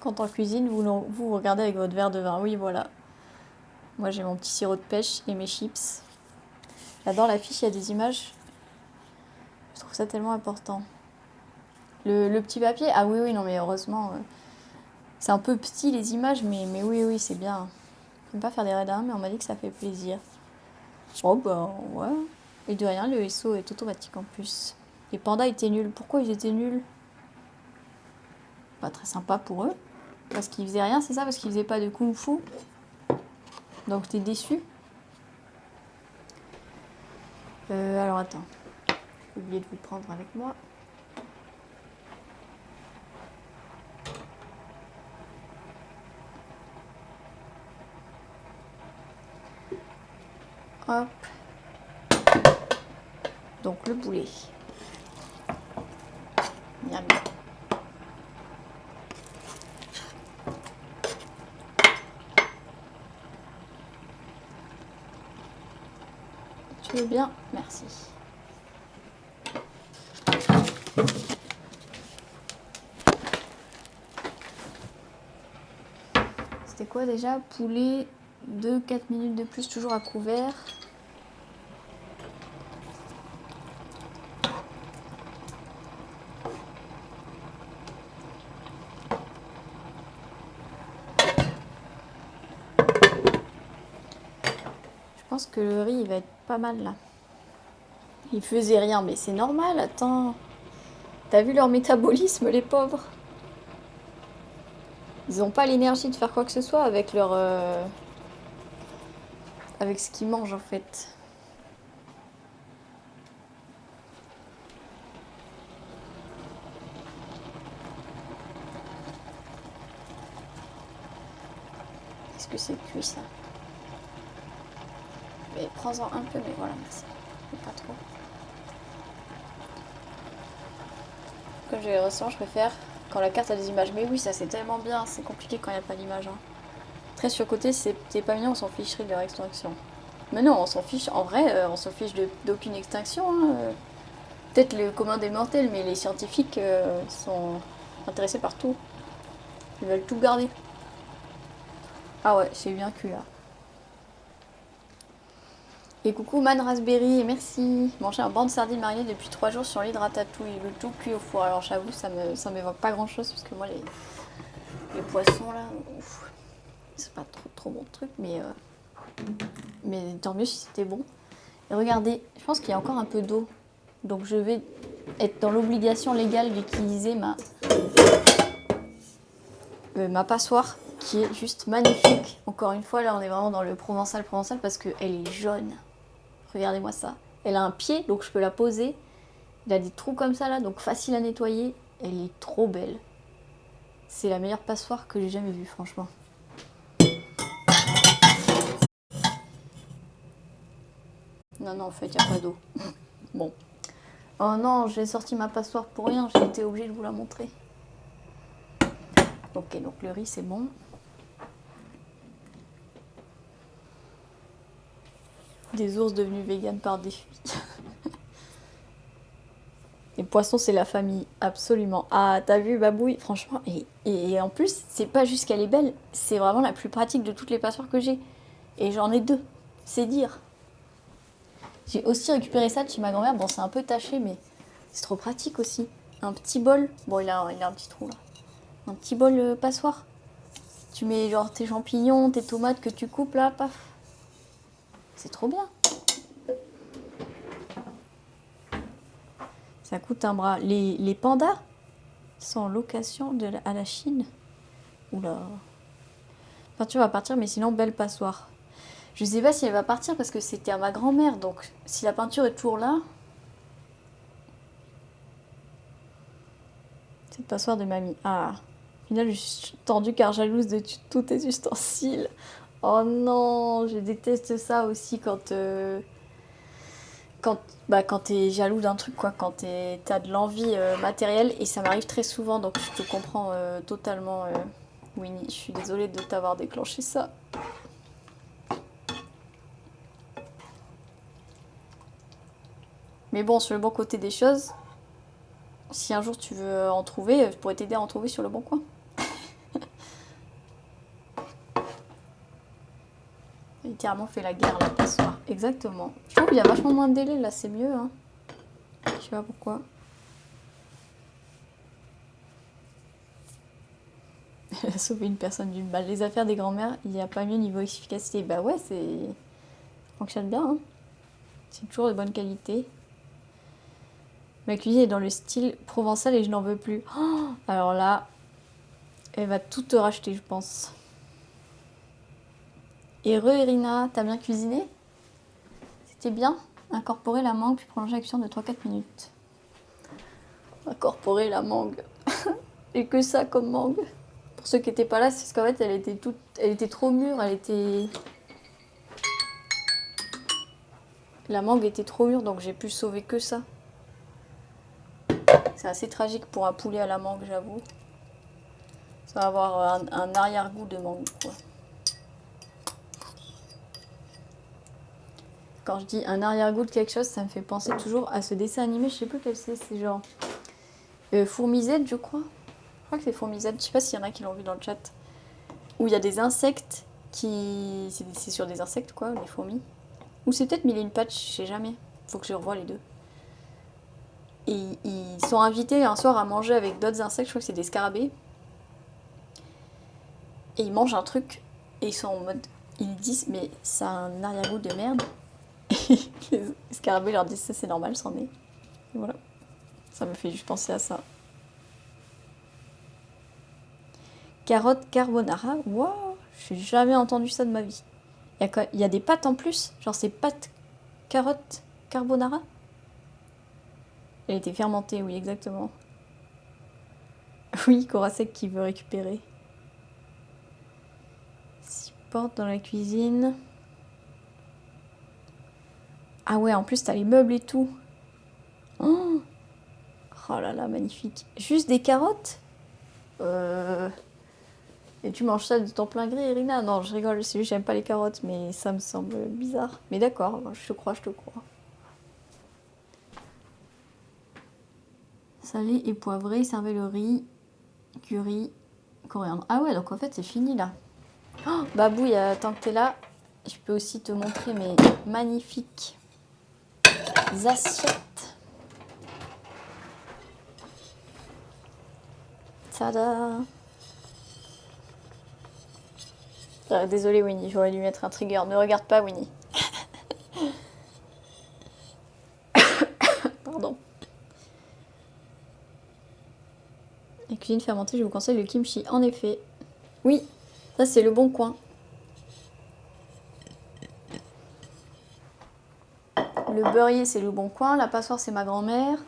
Quand en cuisine, vous regardez avec votre verre de vin. Oui, voilà. Moi, j'ai mon petit sirop de pêche et mes chips. J'adore l'affiche, il y a des images. Je trouve ça tellement important. Le petit papier, ah oui, oui, non, mais heureusement. C'est un peu petit les images, mais oui, oui, c'est bien. Je ne pas faire des raids 1, mais on m'a dit que ça fait plaisir. Oh, bah, ouais. Et de rien, le SO est automatique en plus. Les pandas étaient nuls. Pourquoi ils étaient nuls? Pas très sympa pour eux. Parce qu'ils faisaient rien, c'est ça? Parce qu'ils faisaient pas de kung-fu. Donc t'es déçu. Alors attends. J'ai oublié de vous prendre avec moi. Hop. Donc le boulet. Miam. Tu veux bien? Merci. C'était quoi déjà? Poulet, 2-4 minutes de plus, toujours à couvert. Je pense que le riz, il va être pas mal là. Il faisait rien, mais c'est normal, attends. T'as vu leur métabolisme, les pauvres? Ils n'ont pas l'énergie de faire quoi que ce soit avec leur... avec ce qu'ils mangent en fait. Est-ce que c'est cuit ça? Mais prends-en un peu, mais voilà, merci. Mais pas trop. Comme j'ai les ressens, je préfère quand la carte a des images. Mais oui, ça c'est tellement bien, c'est compliqué quand il n'y a pas d'image. Hein. Très surcoté, c'est pas mignon, on s'en ficherait de leur extinction. Mais non, on s'en fiche, en vrai, on s'en fiche d'aucune extinction. Hein. Peut-être le commun des mortels, mais les scientifiques sont intéressés par tout. Ils veulent tout garder. Ah ouais, c'est bien cuit là. Et coucou Man Raspberry, merci. Manger un banc de sardines marinées depuis 3 jours sur l'île de Ratatouille, le tout cuit au four. Alors j'avoue, ça m'évoque pas grand chose parce que moi les poissons là, c'est pas trop bon truc, mais tant mieux si c'était bon. Et regardez, je pense qu'il y a encore un peu d'eau, donc je vais être dans l'obligation légale d'utiliser ma passoire qui est juste magnifique. Encore une fois, là on est vraiment dans le provençal parce qu'elle est jaune. Regardez-moi ça. Elle a un pied, donc je peux la poser. Il a des trous comme ça là, donc facile à nettoyer. Elle est trop belle. C'est la meilleure passoire que j'ai jamais vue, franchement. Non, en fait, il n'y a pas d'eau. Bon. Oh non, j'ai sorti ma passoire pour rien. J'ai été obligée de vous la montrer. Ok, donc le riz, c'est bon. Des ours devenus véganes par défi. Les poissons, c'est la famille, absolument. Ah, t'as vu, Babouille, franchement. Et en plus, c'est pas juste qu'elle est belle, c'est vraiment la plus pratique de toutes les passoires que j'ai. Et j'en ai 2, c'est dire. J'ai aussi récupéré ça de chez ma grand-mère. Bon, c'est un peu taché, mais c'est trop pratique aussi. Un petit bol. Bon, il a un petit trou là. Un petit bol passoire. Tu mets genre tes champignons, tes tomates que tu coupes là, paf. C'est trop bien. Ça coûte un bras. Les pandas sont en location à la Chine. Oula. La peinture va partir, mais sinon, belle passoire. Je sais pas si elle va partir parce que c'était à ma grand-mère. Donc, si la peinture est toujours là... Cette passoire de mamie. Ah. Au final, je suis tendue car jalouse de tous tes ustensiles. Oh non, je déteste ça aussi quand t'es jaloux d'un truc, quoi, quand t'as de l'envie matérielle, et ça m'arrive très souvent, donc je te comprends totalement, Winnie. Je suis désolée de t'avoir déclenché ça. Mais bon, sur le bon côté des choses, Si un jour tu veux en trouver, je pourrais t'aider à en trouver sur le bon coin. Littéralement fait la guerre la passoire. Exactement. Je trouve qu'il y a vachement moins de délai là, c'est mieux. Hein. Je sais pas pourquoi. Elle a sauvé une personne d'une balle. Les affaires des grands-mères, il n'y a pas mieux niveau efficacité. Bah ouais, ça fonctionne bien. Hein. C'est toujours de bonne qualité. Ma cuisine est dans le style provençal et je n'en veux plus. Oh, alors là, elle va tout te racheter, je pense. Et Irina, t'as bien cuisiné? C'était bien. Incorporer la mangue puis prolonger l'action de 3-4 minutes. Incorporer la mangue. Et que ça comme mangue. Pour ceux qui n'étaient pas là, c'est parce qu'en fait, elle était trop mûre. La mangue était trop mûre, donc j'ai pu sauver que ça. C'est assez tragique pour un poulet à la mangue, j'avoue. Ça va avoir un arrière-goût de mangue, quoi. Quand je dis un arrière-goût de quelque chose, ça me fait penser toujours à ce dessin animé, je sais plus quel c'est genre... Fourmisette, je crois. Je crois que c'est Fourmisette, je sais pas s'il y en a qui l'ont vu dans le chat. Où il y a des insectes qui... C'est sur des insectes, quoi, les fourmis. Ou c'est peut-être Mille et une pattes, je sais jamais. Faut que je revoie les deux. Et ils sont invités un soir à manger avec d'autres insectes, je crois que c'est des scarabées. Et ils mangent un truc, et ils sont en mode... Ils disent, mais ça a un arrière-goût de merde. Et les scarabées leur disent, ça c'est normal, c'en est. Et voilà. Ça me fait juste penser à ça. Carotte carbonara, waouh, j'ai jamais entendu ça de ma vie. Il y a des pâtes en plus, genre c'est pâtes carotte carbonara. Elle était fermentée, oui, exactement. Oui, Korasek qui veut récupérer. 6 portes dans la cuisine. Ah ouais, en plus t'as les meubles et tout. Oh, oh là là, magnifique. Juste des carottes Et tu manges ça de ton plein gré, Irina? Non, je rigole, c'est juste j'aime pas les carottes, mais ça me semble bizarre. Mais d'accord, je te crois, je te crois. Salé et poivré, servez le riz, curry, coriandre. Ah ouais, donc en fait c'est fini là. Oh, Babouille, tant que t'es là, je peux aussi te montrer mes magnifiques assiettes. Tada! Désolée Winnie, j'aurais dû mettre un trigger. Ne regarde pas Winnie. Pardon. La cuisine fermentée, je vous conseille le kimchi. En effet. Oui, ça c'est le bon coin. Le beurrier c'est le bon coin. La passoire c'est ma grand-mère.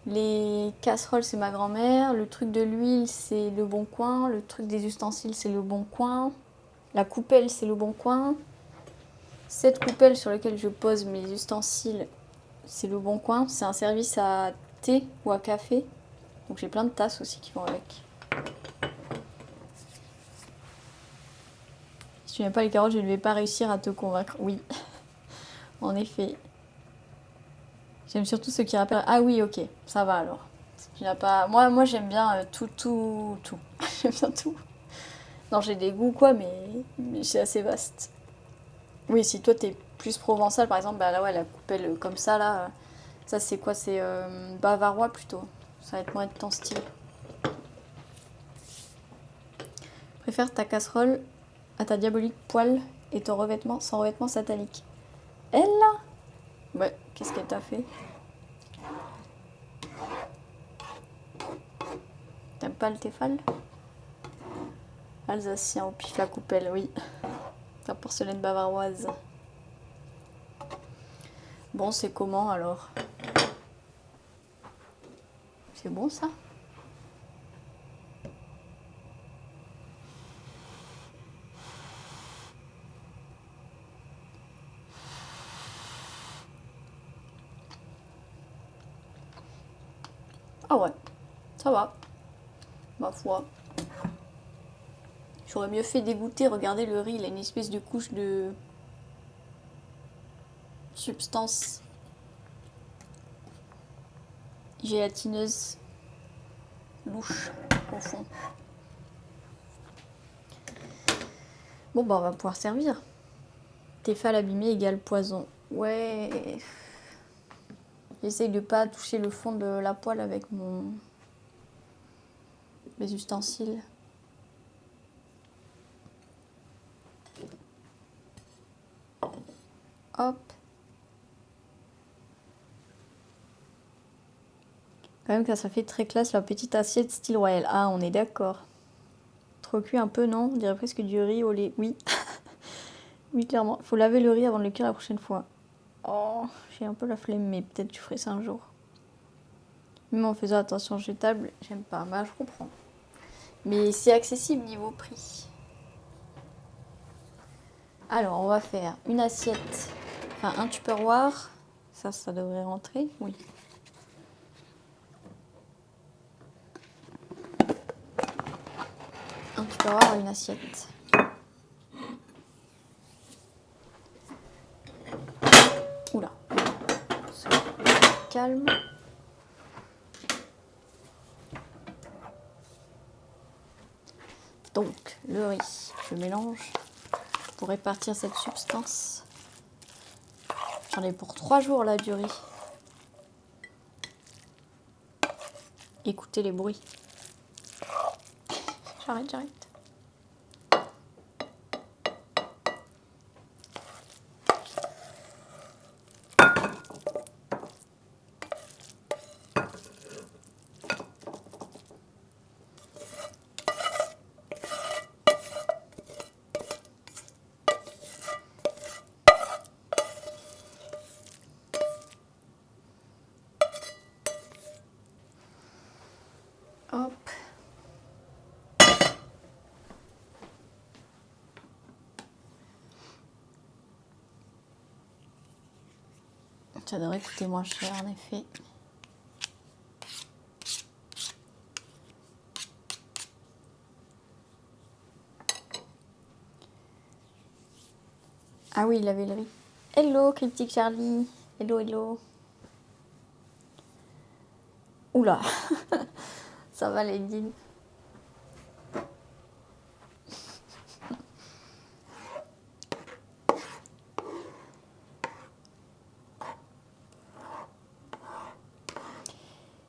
Les casseroles c'est ma grand-mère. Le truc de l'huile c'est le bon coin. Le truc des ustensiles c'est le bon coin. La coupelle c'est le bon coin. Cette coupelle sur laquelle je pose mes ustensiles c'est le bon coin. C'est un service à thé ou à café. Donc j'ai plein de tasses aussi qui vont avec. Si tu n'aimes pas les carottes, je ne vais pas réussir à te convaincre. Oui, en effet. J'aime surtout ceux qui rappellent... Ah oui, ok, ça va alors. Si tu n'as pas... Moi j'aime bien tout. J'aime bien tout. Non, j'ai des goûts quoi, mais c'est assez vaste. Oui, si toi t'es plus provençal, par exemple, bah là ouais, la coupelle comme ça, là, ça c'est quoi? C'est bavarois plutôt. Ça va être moins de ton style. Préfère ta casserole à ta diabolique poêle et ton revêtement sans revêtement satanique. Elle là? Ouais, qu'est-ce qu'elle t'a fait? T'aimes pas le Tefal? Alsacien au pif la coupelle, oui. Ta porcelaine bavaroise. Bon, c'est comment alors? C'est bon ça? Ah ouais, ça va. Ma foi. J'aurais mieux fait dégoûter, regardez le riz, il a une espèce de couche de substance gélatineuse louche au fond. Bon bah on va pouvoir servir. Tefal abîmé égale poison. Ouais. J'essaye de pas toucher le fond de la poêle avec mes ustensiles. Hop. Quand même que ça fait très classe la petite assiette style royal. Ah, on est d'accord. Trop cuit un peu, non? On dirait presque du riz au lait. Oui. Oui, clairement. Faut laver le riz avant de le cuire la prochaine fois. Oh, j'ai un peu la flemme, mais peut-être tu ferais ça un jour. Même en faisant attention jetable, j'aime pas. Bah, je comprends. Mais c'est accessible niveau prix. Alors, on va faire une assiette, enfin un tupperware. Ça devrait rentrer, oui. Un tupperware et une assiette. Oula. Calme. Donc, le riz, je mélange pour répartir cette substance. J'en ai pour 3 jours là du riz. Écoutez les bruits. J'arrête. Hop. Ça devrait coûter moins cher en effet. Ah oui, il avait le riz. Hello, Cryptic Charlie. Hello. Oula. Ça va les guides.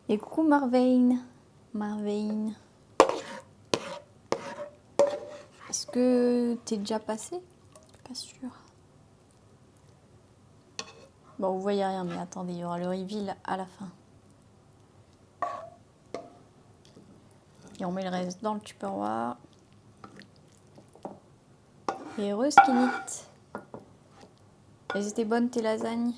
Et coucou Marvane. Est-ce que t'es déjà passé? Pas sûr. Bon, vous voyez rien, mais attendez, il y aura le reveal à la fin. Et on met le reste dans le tupperware. Et heureuse Kinit. Elles étaient bonnes tes lasagnes?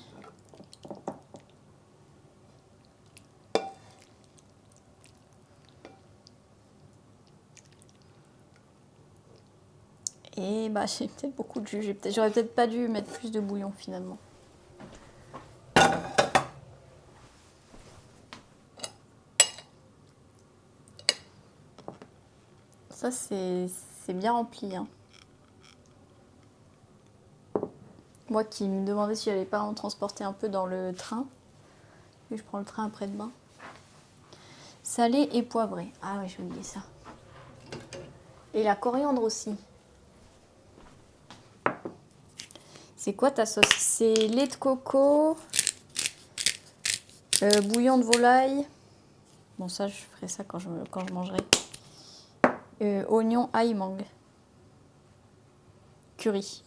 Et bah j'ai peut-être beaucoup de jus. J'aurais peut-être pas dû mettre plus de bouillon finalement. Ça c'est bien rempli. Hein. Moi qui me demandais si j'allais pas en transporter un peu dans le train. Et je prends le train après-demain. Salé et poivré. Ah ouais, j'ai oublié ça. Et la coriandre aussi. C'est quoi ta sauce? C'est lait de coco, bouillon de volaille. Bon, ça, je ferai ça quand je mangerai. Oignon, ail, mangue. Curry.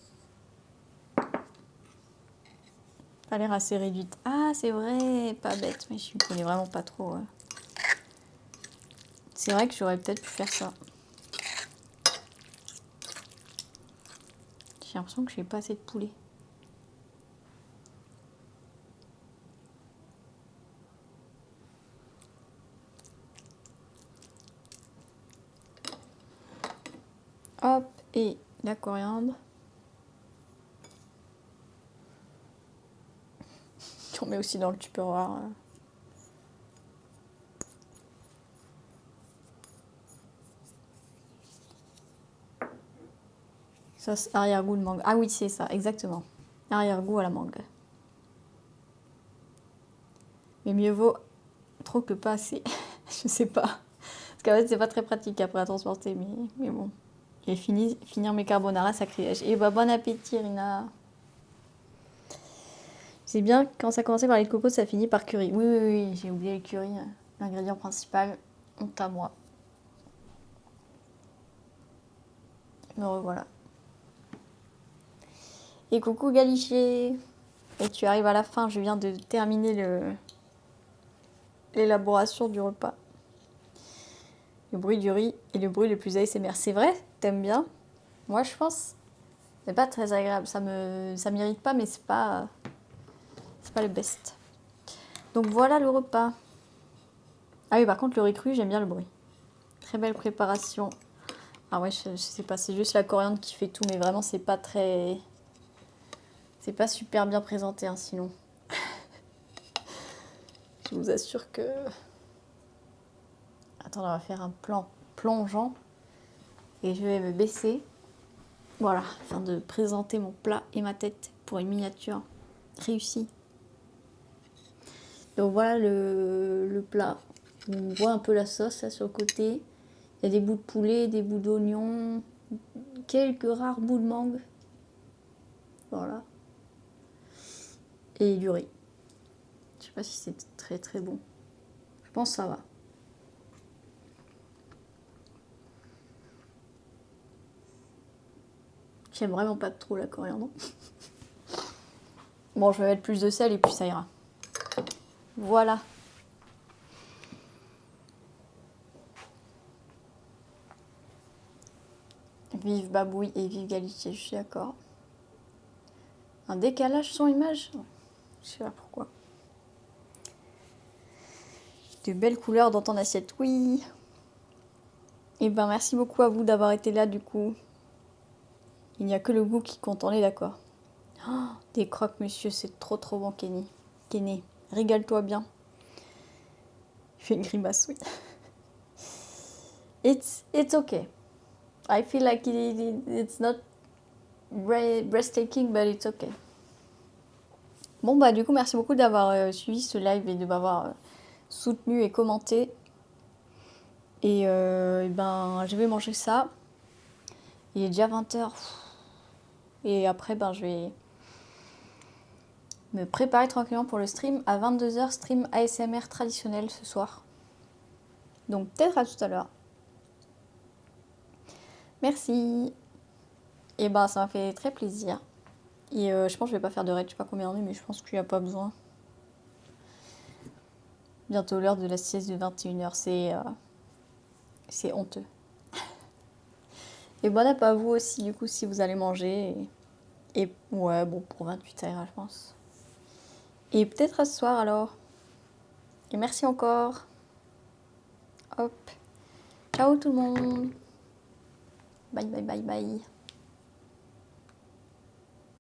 Ça a l'air assez réduite. Ah, c'est vrai, pas bête, mais je ne connais vraiment pas trop. C'est vrai que j'aurais peut-être pu faire ça. J'ai l'impression que j'ai pas assez de poulet. Hop, et la coriandre. On met aussi dans le tupperware. Sauce arrière-goût de mangue. Ah oui, c'est ça, exactement. Arrière-goût à la mangue. Mais mieux vaut Trop que pas assez. Je sais pas. Parce qu'en fait, c'est pas très pratique après à transporter, mais bon. J'ai fini, finir mes carbonara sacrilège. Et bah, bon appétit, Rina. C'est bien, quand ça commençait par les coco, ça finit par curry. Oui, oui, oui, j'ai oublié le curry, l'ingrédient principal. Honte à moi. Me revoilà. Et coucou Galiché. Et tu arrives à la fin, je viens de terminer l'élaboration du repas. Le bruit du riz est le bruit le plus ASMR. C'est vrai? T'aimes bien? Moi, je pense. C'est pas très agréable. Ça m'irrite pas, mais c'est pas le best. Donc voilà le repas. Ah oui, par contre, le riz cru, j'aime bien le bruit. Très belle préparation. Ah ouais, je sais pas, c'est juste la coriandre qui fait tout, mais vraiment, c'est pas très. C'est pas super bien présenté, hein, sinon. Je vous assure que. Attends, on va faire un plan plongeant. Et je vais me baisser. Voilà, afin de présenter mon plat et ma tête pour une miniature réussie. Donc voilà le plat. On voit un peu la sauce là sur le côté. Il y a des bouts de poulet, des bouts d'oignon, quelques rares bouts de mangue. Voilà. Et du riz. Je sais pas si c'est très très bon. Je pense que ça va. J'aime vraiment pas trop la coriandre. Bon, je vais mettre plus de sel et puis ça ira. Voilà. Vive Babouille et vive Galicier, je suis d'accord. Un décalage son image? Je sais pas pourquoi. De belles couleurs dans ton assiette, oui. Et ben merci beaucoup à vous d'avoir été là du coup. Il n'y a que le goût qui compte, on est d'accord. Oh, des croques, monsieur, c'est trop trop bon, Kenny. Kenny, régale-toi bien. Il fait une grimace, oui. It's okay. I feel like it's not breathtaking, but it's okay. Bon bah du coup, merci beaucoup d'avoir suivi ce live et de m'avoir soutenu et commenté. Et ben je vais manger ça. Il est déjà 20h. Et après, ben je vais me préparer tranquillement pour le stream. À 22h, stream ASMR traditionnel ce soir. Donc peut-être à tout à l'heure. Merci. Et ben ça m'a fait très plaisir. Et je pense que je vais pas faire de raid, je sais pas combien on est, mais je pense qu'il n'y a pas besoin. Bientôt l'heure de la sieste de 21h, c'est honteux. Et bon app à vous aussi, du coup, si vous allez manger. Et ouais, bon, pour 28, ça ira, je pense. Et peut-être à ce soir alors. Et merci encore. Hop. Ciao tout le monde. Bye bye bye bye.